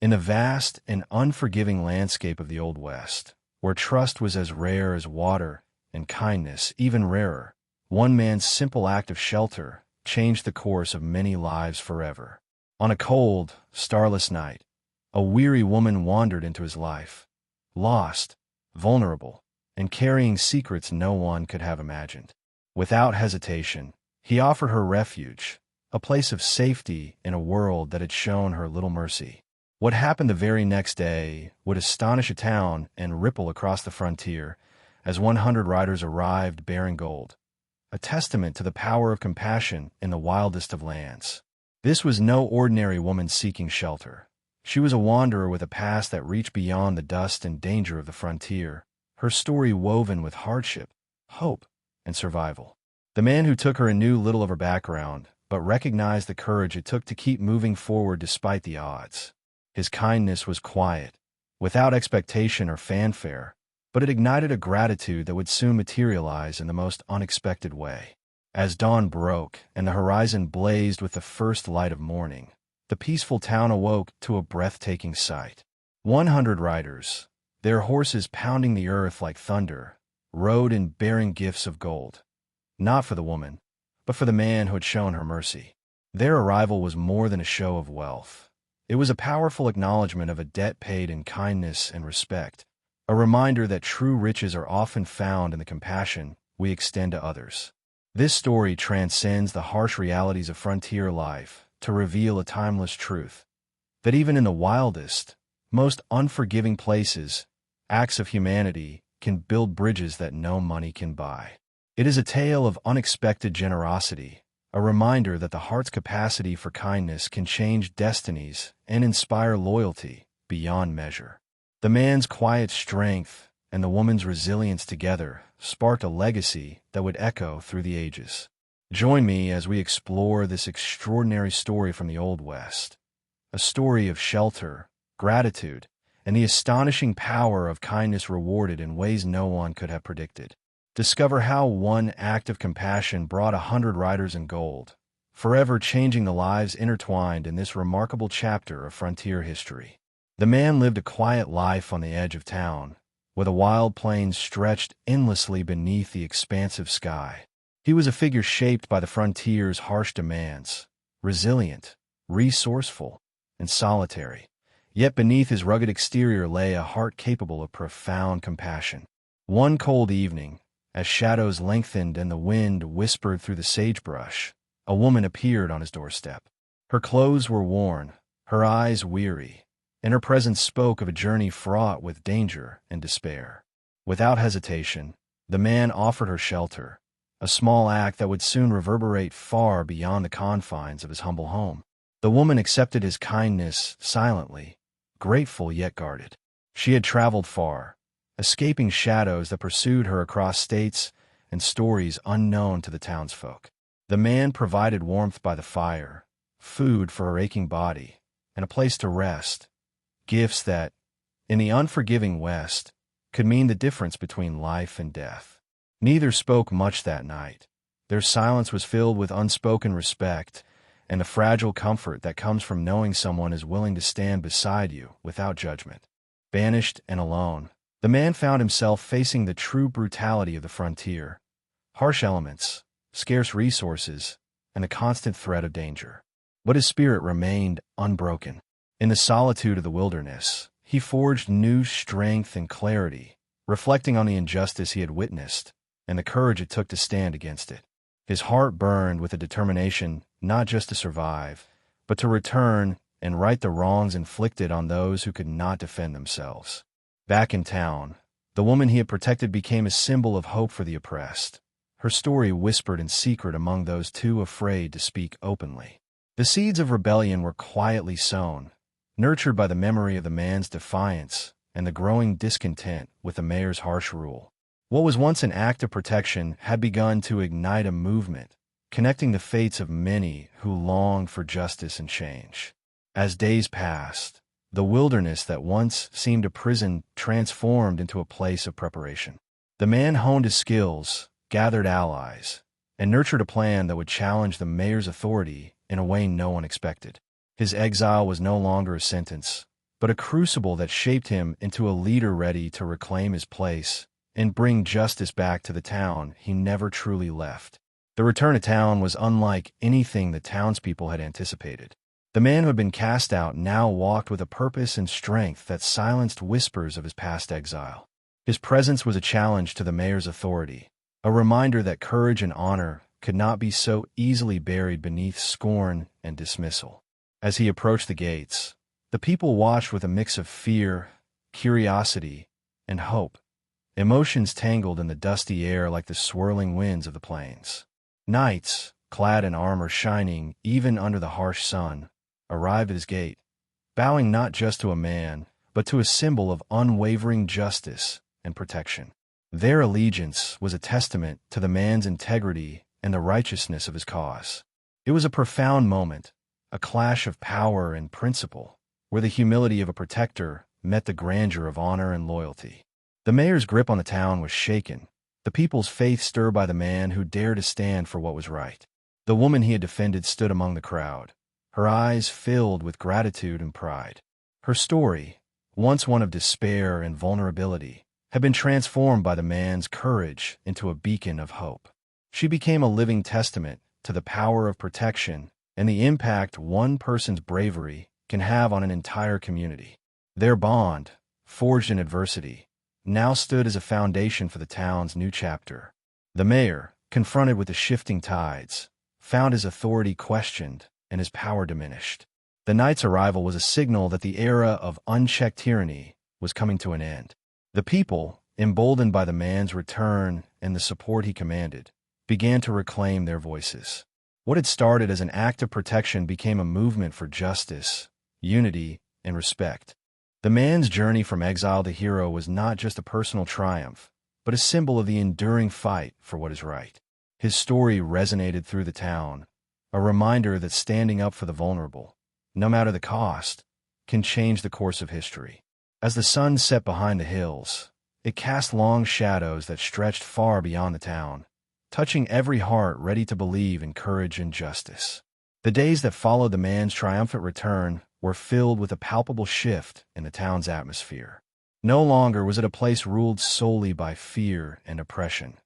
In the vast and unforgiving landscape of the Old West, where trust was as rare as water and kindness even rarer, one man's simple act of shelter changed the course of many lives forever. On a cold, starless night, a weary woman wandered into his life, lost, vulnerable, and carrying secrets no one could have imagined. Without hesitation, he offered her refuge, a place of safety in a world that had shown her little mercy. What happened the very next day would astonish a town and ripple across the frontier as 100 riders arrived bearing gold, a testament to the power of compassion in the wildest of lands. This was no ordinary woman seeking shelter. She was a wanderer with a past that reached beyond the dust and danger of the frontier, her story woven with hardship, hope, and survival. The man who took her knew little of her background, but recognized the courage it took to keep moving forward despite the odds. His kindness was quiet, without expectation or fanfare, but it ignited a gratitude that would soon materialize in the most unexpected way. As dawn broke and the horizon blazed with the first light of morning, the peaceful town awoke to a breathtaking sight. 100 riders, their horses pounding the earth like thunder, rode in bearing gifts of gold, not for the woman, but for the man who had shown her mercy. Their arrival was more than a show of wealth. It was a powerful acknowledgement of a debt paid in kindness and respect, a reminder that true riches are often found in the compassion we extend to others. This story transcends the harsh realities of frontier life to reveal a timeless truth, that even in the wildest, most unforgiving places, acts of humanity can build bridges that no money can buy. It is a tale of unexpected generosity, a reminder that the heart's capacity for kindness can change destinies and inspire loyalty beyond measure. The man's quiet strength and the woman's resilience together sparked a legacy that would echo through the ages. Join me as we explore this extraordinary story from the Old West, a story of shelter, gratitude, and the astonishing power of kindness rewarded in ways no one could have predicted. Discover how one act of compassion brought 100 riders in gold, forever changing the lives intertwined in this remarkable chapter of frontier history. The man lived a quiet life on the edge of town, where the wild plains stretched endlessly beneath the expansive sky. He was a figure shaped by the frontier's harsh demands, resilient, resourceful, and solitary. Yet beneath his rugged exterior lay a heart capable of profound compassion. One cold evening, as shadows lengthened and the wind whispered through the sagebrush, a woman appeared on his doorstep. Her clothes were worn, her eyes weary, and her presence spoke of a journey fraught with danger and despair. Without hesitation, the man offered her shelter, a small act that would soon reverberate far beyond the confines of his humble home. The woman accepted his kindness silently, grateful yet guarded. She had traveled far, escaping shadows that pursued her across states and stories unknown to the townsfolk. The man provided warmth by the fire, food for her aching body, and a place to rest, gifts that, in the unforgiving West, could mean the difference between life and death. Neither spoke much that night. Their silence was filled with unspoken respect and the fragile comfort that comes from knowing someone is willing to stand beside you without judgment. Banished and alone, the man found himself facing the true brutality of the frontier, harsh elements, scarce resources, and the constant threat of danger. But his spirit remained unbroken. In the solitude of the wilderness, he forged new strength and clarity, reflecting on the injustice he had witnessed and the courage it took to stand against it. His heart burned with a determination not just to survive, but to return and right the wrongs inflicted on those who could not defend themselves. Back in town, the woman he had protected became a symbol of hope for the oppressed, her story whispered in secret among those too afraid to speak openly. The seeds of rebellion were quietly sown, nurtured by the memory of the man's defiance and the growing discontent with the mayor's harsh rule. What was once an act of protection had begun to ignite a movement, connecting the fates of many who longed for justice and change. As days passed, the wilderness that once seemed a prison transformed into a place of preparation. The man honed his skills, gathered allies, and nurtured a plan that would challenge the mayor's authority in a way no one expected. His exile was no longer a sentence, but a crucible that shaped him into a leader ready to reclaim his place and bring justice back to the town he never truly left. The return to town was unlike anything the townspeople had anticipated. The man who had been cast out now walked with a purpose and strength that silenced whispers of his past exile. His presence was a challenge to the mayor's authority, a reminder that courage and honor could not be so easily buried beneath scorn and dismissal. As he approached the gates, the people watched with a mix of fear, curiosity, and hope. Emotions tangled in the dusty air like the swirling winds of the plains. Knights, clad in armor shining even under the harsh sun, arrived at his gate, bowing not just to a man, but to a symbol of unwavering justice and protection. Their allegiance was a testament to the man's integrity and the righteousness of his cause. It was a profound moment, a clash of power and principle, where the humility of a protector met the grandeur of honor and loyalty. The mayor's grip on the town was shaken, the people's faith stirred by the man who dared to stand for what was right. The woman he had defended stood among the crowd, her eyes filled with gratitude and pride. Her story, once one of despair and vulnerability, had been transformed by the man's courage into a beacon of hope. She became a living testament to the power of protection and the impact one person's bravery can have on an entire community. Their bond, forged in adversity, now stood as a foundation for the town's new chapter. The mayor, confronted with the shifting tides, found his authority questioned and his power diminished. The knight's arrival was a signal that the era of unchecked tyranny was coming to an end. The people, emboldened by the man's return and the support he commanded, began to reclaim their voices. What had started as an act of protection became a movement for justice, unity, and respect. The man's journey from exile to hero was not just a personal triumph, but a symbol of the enduring fight for what is right. His story resonated through the town, a reminder that standing up for the vulnerable, no matter the cost, can change the course of history. As the sun set behind the hills, it cast long shadows that stretched far beyond the town, touching every heart ready to believe in courage and justice. The days that followed the man's triumphant return were filled with a palpable shift in the town's atmosphere. No longer was it a place ruled solely by fear and oppression.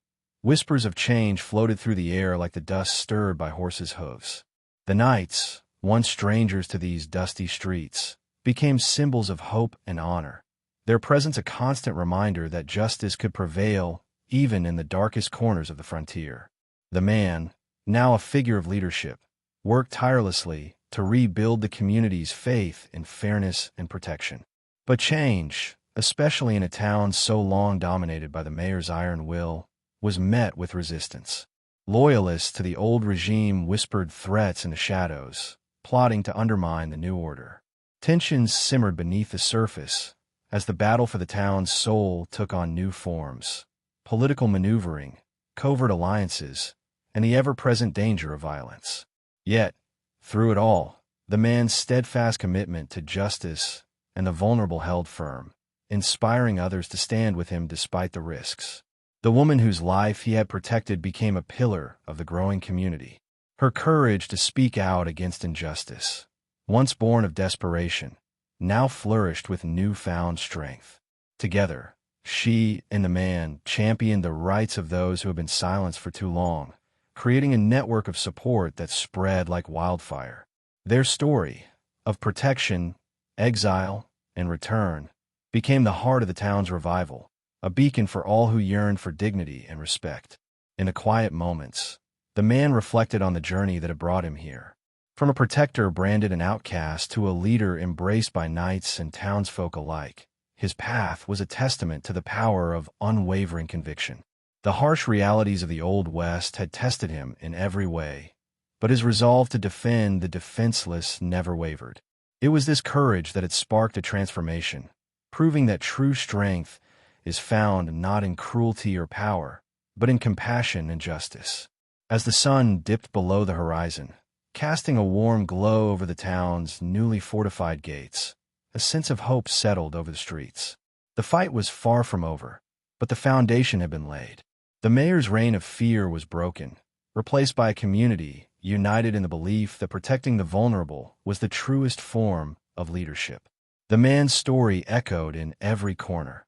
Whispers of change floated through the air like the dust stirred by horses' hooves. The knights, once strangers to these dusty streets, became symbols of hope and honor, their presence a constant reminder that justice could prevail even in the darkest corners of the frontier. The man, now a figure of leadership, worked tirelessly to rebuild the community's faith in fairness and protection. But change, especially in a town so long dominated by the mayor's iron will, was met with resistance. Loyalists to the old regime whispered threats in the shadows, plotting to undermine the new order. Tensions simmered beneath the surface as the battle for the town's soul took on new forms. Political maneuvering, covert alliances, and the ever-present danger of violence. Yet, through it all, the man's steadfast commitment to justice and the vulnerable held firm, inspiring others to stand with him despite the risks. The woman whose life he had protected became a pillar of the growing community. Her courage to speak out against injustice, once born of desperation, now flourished with newfound strength. Together, she and the man championed the rights of those who had been silenced for too long, creating a network of support that spread like wildfire. Their story, of protection, exile, and return, became the heart of the town's revival, a beacon for all who yearned for dignity and respect. In the quiet moments, the man reflected on the journey that had brought him here. From a protector branded an outcast to a leader embraced by knights and townsfolk alike, his path was a testament to the power of unwavering conviction. The harsh realities of the Old West had tested him in every way, but his resolve to defend the defenseless never wavered. It was this courage that had sparked a transformation, proving that true strength is found not in cruelty or power, but in compassion and justice. As the sun dipped below the horizon, casting a warm glow over the town's newly fortified gates, a sense of hope settled over the streets. The fight was far from over, but the foundation had been laid. The mayor's reign of fear was broken, replaced by a community united in the belief that protecting the vulnerable was the truest form of leadership. The man's story echoed in every corner,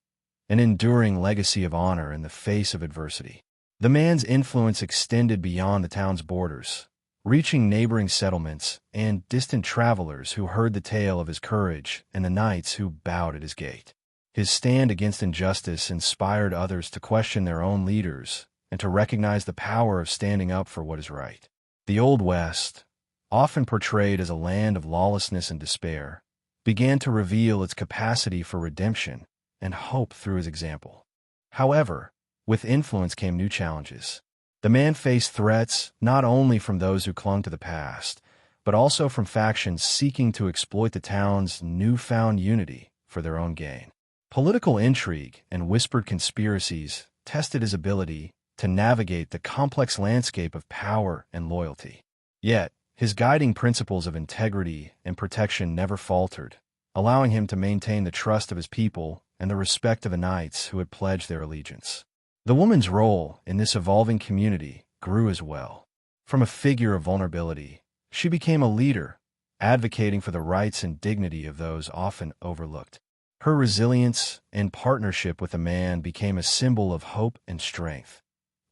an enduring legacy of honor in the face of adversity. The man's influence extended beyond the town's borders, reaching neighboring settlements and distant travelers who heard the tale of his courage and the knights who bowed at his gate. His stand against injustice inspired others to question their own leaders and to recognize the power of standing up for what is right. The Old West, often portrayed as a land of lawlessness and despair, began to reveal its capacity for redemption and hope through his example. However, with influence came new challenges. The man faced threats not only from those who clung to the past, but also from factions seeking to exploit the town's newfound unity for their own gain. Political intrigue and whispered conspiracies tested his ability to navigate the complex landscape of power and loyalty. Yet, his guiding principles of integrity and protection never faltered, allowing him to maintain the trust of his people and the respect of the knights who had pledged their allegiance. The woman's role in this evolving community grew as well. From a figure of vulnerability, she became a leader, advocating for the rights and dignity of those often overlooked. Her resilience and partnership with the man became a symbol of hope and strength,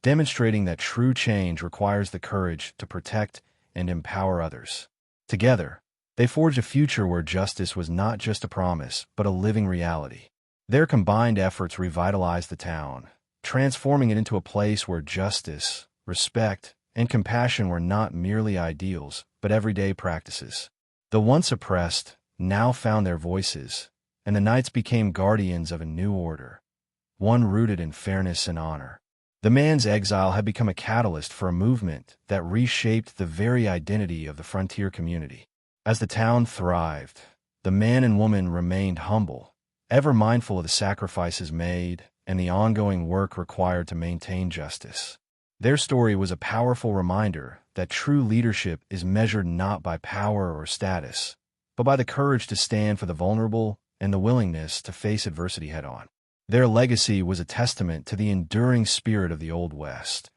demonstrating that true change requires the courage to protect and empower others. Together, they forged a future where justice was not just a promise, but a living reality. Their combined efforts revitalized the town, transforming it into a place where justice, respect, and compassion were not merely ideals, but everyday practices. The once oppressed now found their voices, and the knights became guardians of a new order, one rooted in fairness and honor. The man's exile had become a catalyst for a movement that reshaped the very identity of the frontier community. As the town thrived, the man and woman remained humble, ever mindful of the sacrifices made and the ongoing work required to maintain justice. Their story was a powerful reminder that true leadership is measured not by power or status, but by the courage to stand for the vulnerable and the willingness to face adversity head-on. Their legacy was a testament to the enduring spirit of the Old West,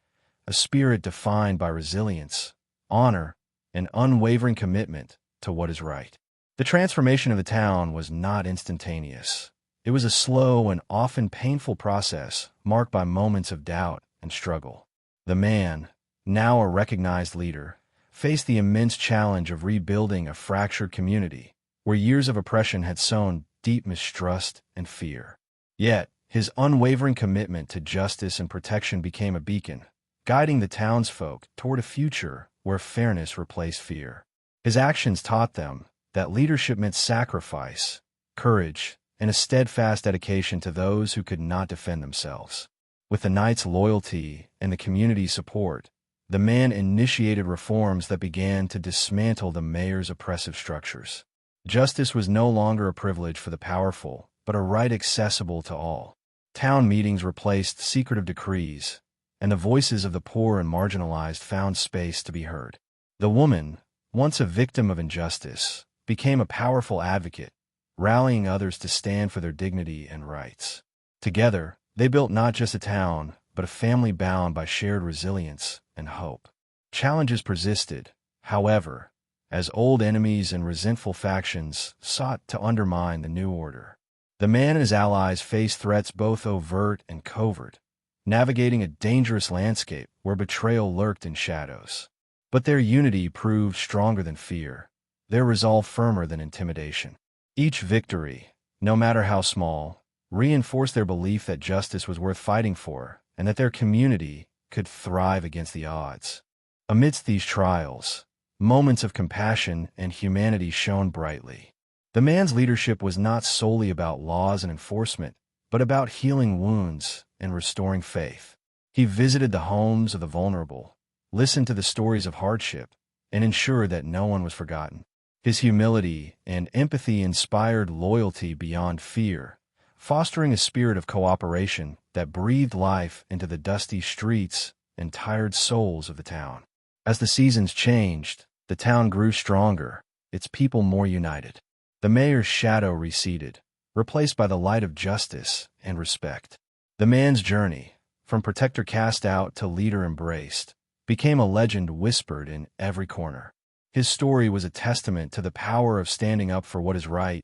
a spirit defined by resilience, honor, and unwavering commitment to what is right. The transformation of the town was not instantaneous. It was a slow and often painful process marked by moments of doubt and struggle. The man, now a recognized leader, faced the immense challenge of rebuilding a fractured community where years of oppression had sown deep mistrust and fear. Yet, his unwavering commitment to justice and protection became a beacon, guiding the townsfolk toward a future where fairness replaced fear. His actions taught them that leadership meant sacrifice, courage, and a steadfast dedication to those who could not defend themselves. With the knights' loyalty and the community's support, the man initiated reforms that began to dismantle the mayor's oppressive structures. Justice was no longer a privilege for the powerful, but a right accessible to all. Town meetings replaced secretive decrees, and the voices of the poor and marginalized found space to be heard. The woman, once a victim of injustice, became a powerful advocate, rallying others to stand for their dignity and rights. Together, they built not just a town, but a family bound by shared resilience and hope. Challenges persisted, however, as old enemies and resentful factions sought to undermine the new order. The man and his allies faced threats both overt and covert, navigating a dangerous landscape where betrayal lurked in shadows. But their unity proved stronger than fear, their resolve firmer than intimidation. Each victory, no matter how small, reinforced their belief that justice was worth fighting for and that their community could thrive against the odds. Amidst these trials, moments of compassion and humanity shone brightly. The man's leadership was not solely about laws and enforcement, but about healing wounds and restoring faith. He visited the homes of the vulnerable, listened to the stories of hardship, and ensured that no one was forgotten. His humility and empathy inspired loyalty beyond fear, fostering a spirit of cooperation that breathed life into the dusty streets and tired souls of the town. As the seasons changed, the town grew stronger, its people more united. The mayor's shadow receded, replaced by the light of justice and respect. The man's journey, from protector cast out to leader embraced, became a legend whispered in every corner. His story was a testament to the power of standing up for what is right,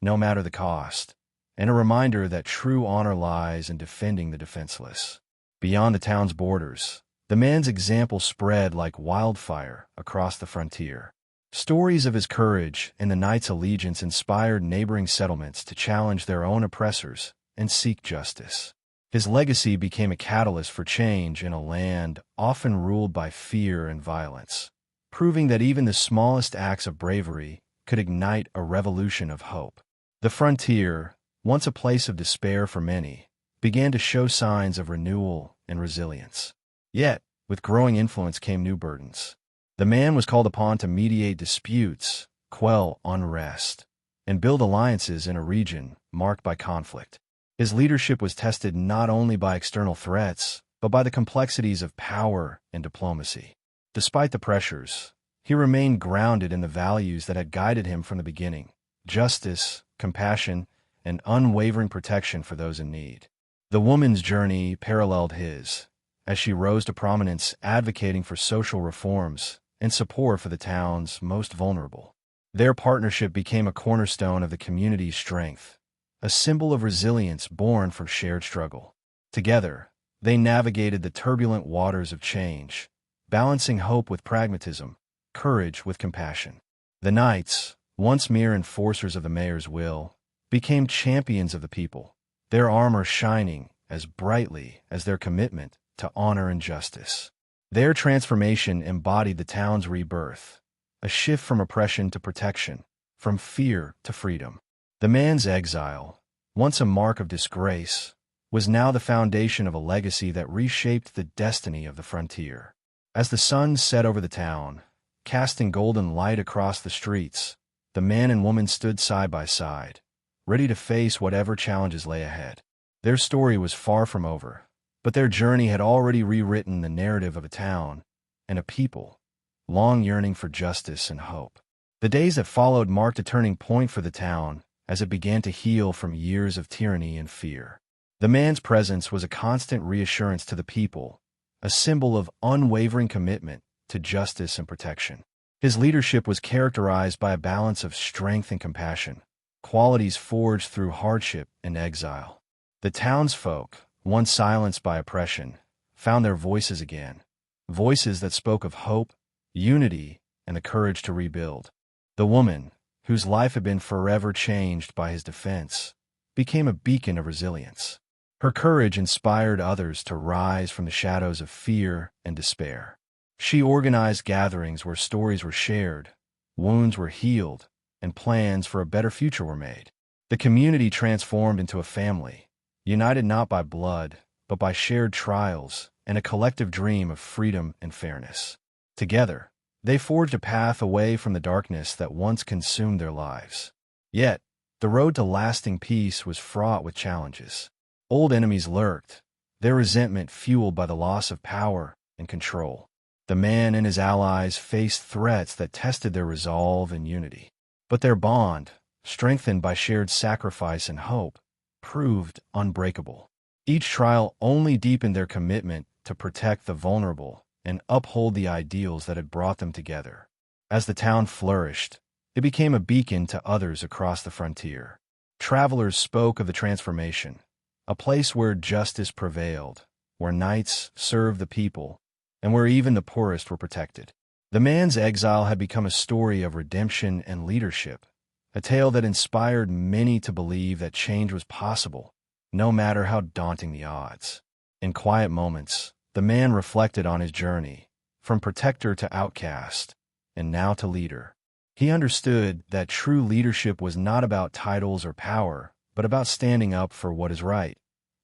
no matter the cost, and a reminder that true honor lies in defending the defenseless. Beyond the town's borders, the man's example spread like wildfire across the frontier. Stories of his courage and the knight's allegiance inspired neighboring settlements to challenge their own oppressors and seek justice. His legacy became a catalyst for change in a land often ruled by fear and violence, proving that even the smallest acts of bravery could ignite a revolution of hope. The frontier, once a place of despair for many, began to show signs of renewal and resilience. Yet, with growing influence came new burdens. The man was called upon to mediate disputes, quell unrest, and build alliances in a region marked by conflict. His leadership was tested not only by external threats, but by the complexities of power and diplomacy. Despite the pressures, he remained grounded in the values that had guided him from the beginning: justice, compassion, and unwavering protection for those in need. The woman's journey paralleled his, as she rose to prominence advocating for social reforms and support for the town's most vulnerable. Their partnership became a cornerstone of the community's strength, a symbol of resilience born from shared struggle. Together, they navigated the turbulent waters of change, balancing hope with pragmatism, courage with compassion. The knights, once mere enforcers of the mayor's will, became champions of the people, their armor shining as brightly as their commitment to honor and justice. Their transformation embodied the town's rebirth, a shift from oppression to protection, from fear to freedom. The man's exile, once a mark of disgrace, was now the foundation of a legacy that reshaped the destiny of the frontier. As the sun set over the town, casting golden light across the streets, the man and woman stood side by side, ready to face whatever challenges lay ahead. Their story was far from over, but their journey had already rewritten the narrative of a town and a people, long yearning for justice and hope. The days that followed marked a turning point for the town as it began to heal from years of tyranny and fear. The man's presence was a constant reassurance to the people, a symbol of unwavering commitment to justice and protection. His leadership was characterized by a balance of strength and compassion, qualities forged through hardship and exile. The townsfolk, once silenced by oppression, found their voices again, voices that spoke of hope, unity, and the courage to rebuild. The woman, whose life had been forever changed by his defense, became a beacon of resilience. Her courage inspired others to rise from the shadows of fear and despair. She organized gatherings where stories were shared, wounds were healed, and plans for a better future were made. The community transformed into a family, united not by blood, but by shared trials and a collective dream of freedom and fairness. Together, they forged a path away from the darkness that once consumed their lives. Yet, the road to lasting peace was fraught with challenges. Old enemies lurked, their resentment fueled by the loss of power and control. The man and his allies faced threats that tested their resolve and unity. But their bond, strengthened by shared sacrifice and hope, proved unbreakable. Each trial only deepened their commitment to protect the vulnerable and uphold the ideals that had brought them together. As the town flourished, it became a beacon to others across the frontier. Travelers spoke of the transformation, a place where justice prevailed, where knights served the people, and where even the poorest were protected. The man's exile had become a story of redemption and leadership, a tale that inspired many to believe that change was possible, no matter how daunting the odds. In quiet moments, the man reflected on his journey, from protector to outcast, and now to leader. He understood that true leadership was not about titles or power, but about standing up for what is right,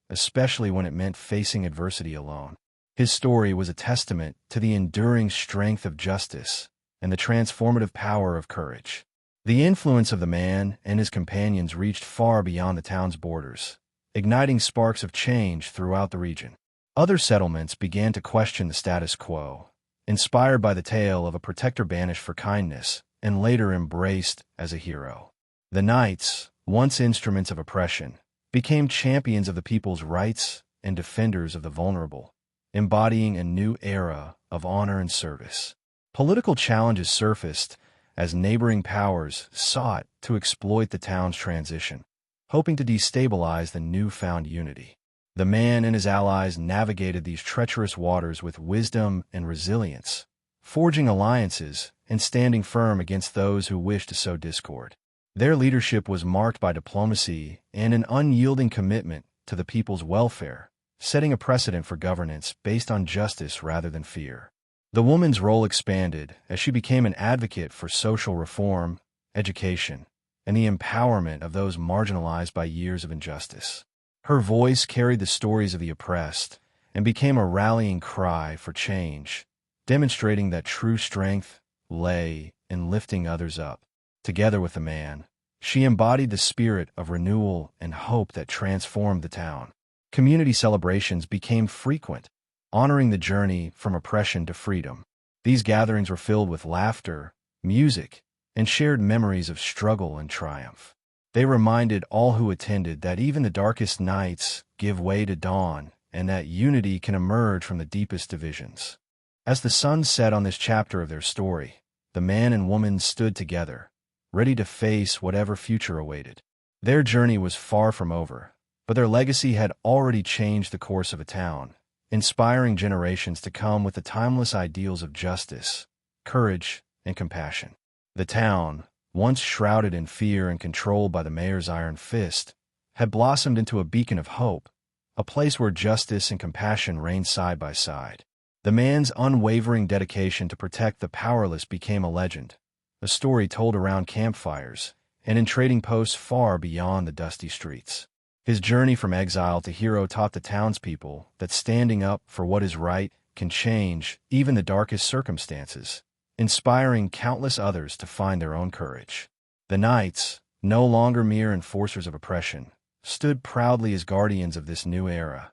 especially when it meant facing adversity alone. His story was a testament to the enduring strength of justice and the transformative power of courage. The influence of the man and his companions reached far beyond the town's borders, igniting sparks of change throughout the region. Other settlements began to question the status quo, inspired by the tale of a protector banished for kindness and later embraced as a hero. The knights, once instruments of oppression, became champions of the people's rights and defenders of the vulnerable, embodying a new era of honor and service. Political challenges surfaced as neighboring powers sought to exploit the town's transition, hoping to destabilize the newfound unity. The man and his allies navigated these treacherous waters with wisdom and resilience, forging alliances and standing firm against those who wished to sow discord. Their leadership was marked by diplomacy and an unyielding commitment to the people's welfare, setting a precedent for governance based on justice rather than fear. The woman's role expanded as she became an advocate for social reform, education, and the empowerment of those marginalized by years of injustice. Her voice carried the stories of the oppressed and became a rallying cry for change, demonstrating that true strength lay in lifting others up. Together with the man, she embodied the spirit of renewal and hope that transformed the town. Community celebrations became frequent, honoring the journey from oppression to freedom. These gatherings were filled with laughter, music, and shared memories of struggle and triumph. They reminded all who attended that even the darkest nights give way to dawn and that unity can emerge from the deepest divisions. As the sun set on this chapter of their story, the man and woman stood together, ready to face whatever future awaited. Their journey was far from over, but their legacy had already changed the course of a town, inspiring generations to come with the timeless ideals of justice, courage, and compassion. The town, once shrouded in fear and controlled by the mayor's iron fist, had blossomed into a beacon of hope, a place where justice and compassion reigned side by side. The man's unwavering dedication to protect the powerless became a legend, a story told around campfires and in trading posts far beyond the dusty streets. His journey from exile to hero taught the townspeople that standing up for what is right can change even the darkest circumstances, inspiring countless others to find their own courage. The knights, no longer mere enforcers of oppression, stood proudly as guardians of this new era,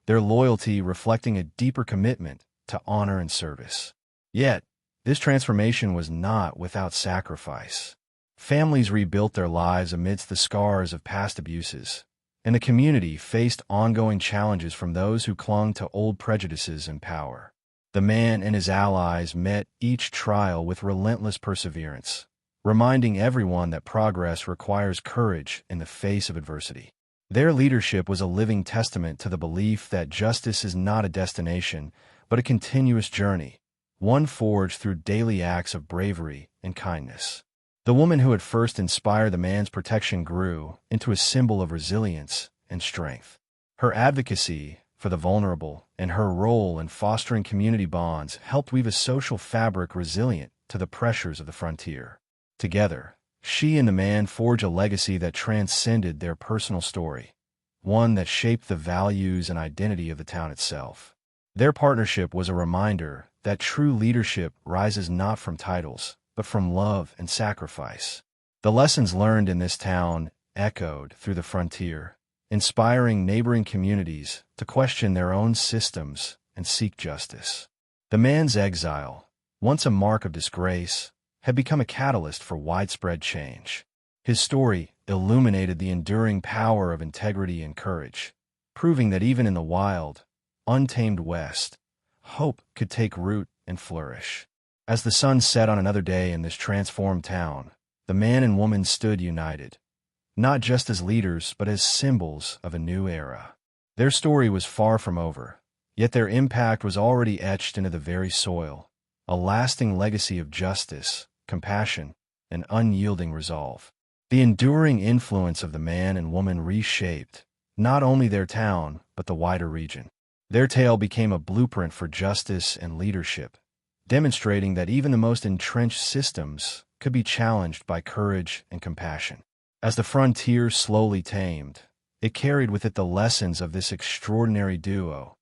their loyalty reflecting a deeper commitment to honor and service. Yet, this transformation was not without sacrifice. Families rebuilt their lives amidst the scars of past abuses, and the community faced ongoing challenges from those who clung to old prejudices and power. The man and his allies met each trial with relentless perseverance, reminding everyone that progress requires courage in the face of adversity. Their leadership was a living testament to the belief that justice is not a destination, but a continuous journey, one forged through daily acts of bravery and kindness. The woman who had first inspired the man's protection grew into a symbol of resilience and strength. Her advocacy for the vulnerable and her role in fostering community bonds helped weave a social fabric resilient to the pressures of the frontier. Together, she and the man forged a legacy that transcended their personal story, one that shaped the values and identity of the town itself. Their partnership was a reminder that true leadership rises not from titles, but from love and sacrifice. The lessons learned in this town echoed through the frontier, inspiring neighboring communities to question their own systems and seek justice. The man's exile, once a mark of disgrace, had become a catalyst for widespread change. His story illuminated the enduring power of integrity and courage, proving that even in the wild, untamed West, hope could take root and flourish. As the sun set on another day in this transformed town, the man and woman stood united, not just as leaders but as symbols of a new era. Their story was far from over, yet their impact was already etched into the very soil, a lasting legacy of justice, compassion, and unyielding resolve. The enduring influence of the man and woman reshaped not only their town but the wider region. Their tale became a blueprint for justice and leadership, demonstrating that even the most entrenched systems could be challenged by courage and compassion. As the frontier slowly tamed, it carried with it the lessons of this extraordinary duo,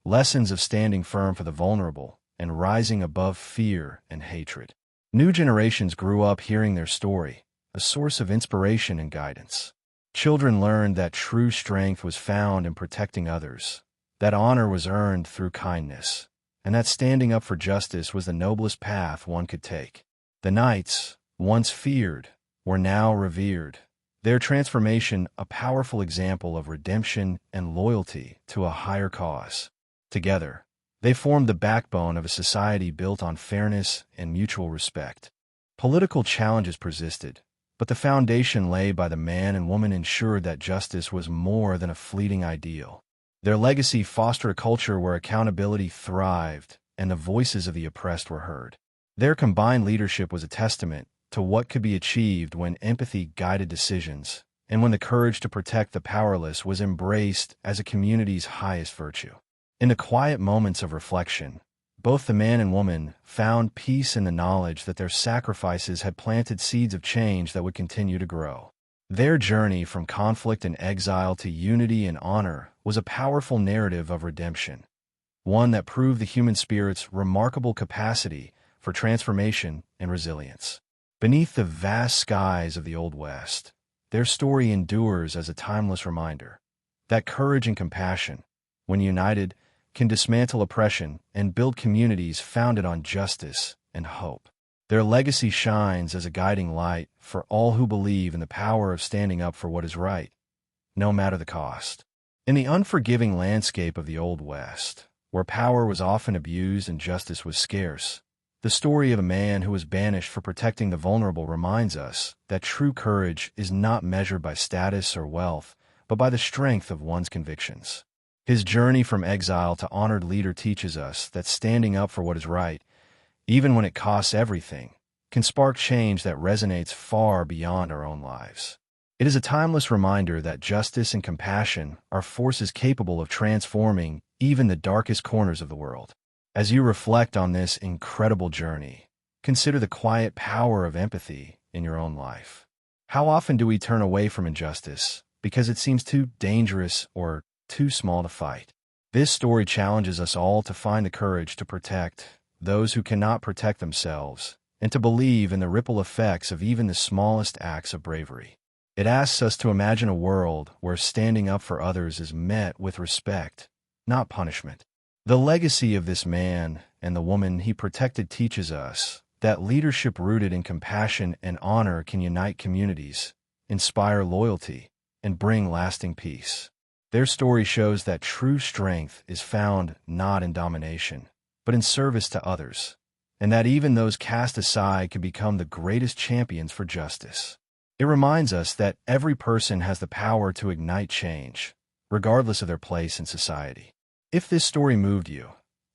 lessons of standing firm for the vulnerable and rising above fear and hatred. New generations grew up hearing their story, a source of inspiration and guidance. Children learned that true strength was found in protecting others, that honor was earned through kindness, and that standing up for justice was the noblest path one could take. The knights, once feared, were now revered, their transformation a powerful example of redemption and loyalty to a higher cause. Together, they formed the backbone of a society built on fairness and mutual respect. Political challenges persisted, but the foundation laid by the man and woman ensured that justice was more than a fleeting ideal. Their legacy fostered a culture where accountability thrived and the voices of the oppressed were heard. Their combined leadership was a testament to what could be achieved when empathy guided decisions, and when the courage to protect the powerless was embraced as a community's highest virtue. In the quiet moments of reflection, both the man and woman found peace in the knowledge that their sacrifices had planted seeds of change that would continue to grow. Their journey from conflict and exile to unity and honor was a powerful narrative of redemption, one that proved the human spirit's remarkable capacity for transformation and resilience. Beneath the vast skies of the Old West, their story endures as a timeless reminder that courage and compassion, when united, can dismantle oppression and build communities founded on justice and hope. Their legacy shines as a guiding light for all who believe in the power of standing up for what is right, no matter the cost. In the unforgiving landscape of the Old West, where power was often abused and justice was scarce, the story of a man who was banished for protecting the vulnerable reminds us that true courage is not measured by status or wealth, but by the strength of one's convictions. His journey from exile to honored leader teaches us that standing up for what is right, even when it costs everything, can spark change that resonates far beyond our own lives. It is a timeless reminder that justice and compassion are forces capable of transforming even the darkest corners of the world. As you reflect on this incredible journey, consider the quiet power of empathy in your own life. How often do we turn away from injustice because it seems too dangerous or too small to fight? This story challenges us all to find the courage to protect those who cannot protect themselves, and to believe in the ripple effects of even the smallest acts of bravery. It asks us to imagine a world where standing up for others is met with respect, not punishment. The legacy of this man and the woman he protected teaches us that leadership rooted in compassion and honor can unite communities, inspire loyalty, and bring lasting peace. Their story shows that true strength is found not in domination, but in service to others, and that even those cast aside can become the greatest champions for justice. It reminds us that every person has the power to ignite change, regardless of their place in society. If this story moved you,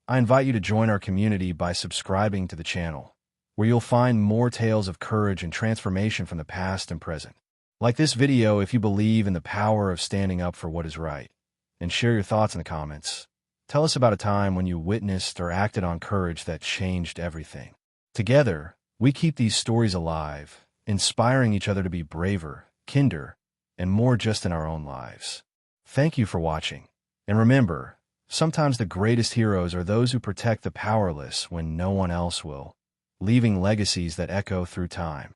I invite you to join our community by subscribing to the channel, where you'll find more tales of courage and transformation from the past and present. Like this video if you believe in the power of standing up for what is right, and share your thoughts in the comments. Tell us about a time when you witnessed or acted on courage that changed everything. Together, we keep these stories alive, inspiring each other to be braver, kinder, and more just in our own lives. Thank you for watching, and remember, sometimes the greatest heroes are those who protect the powerless when no one else will, leaving legacies that echo through time.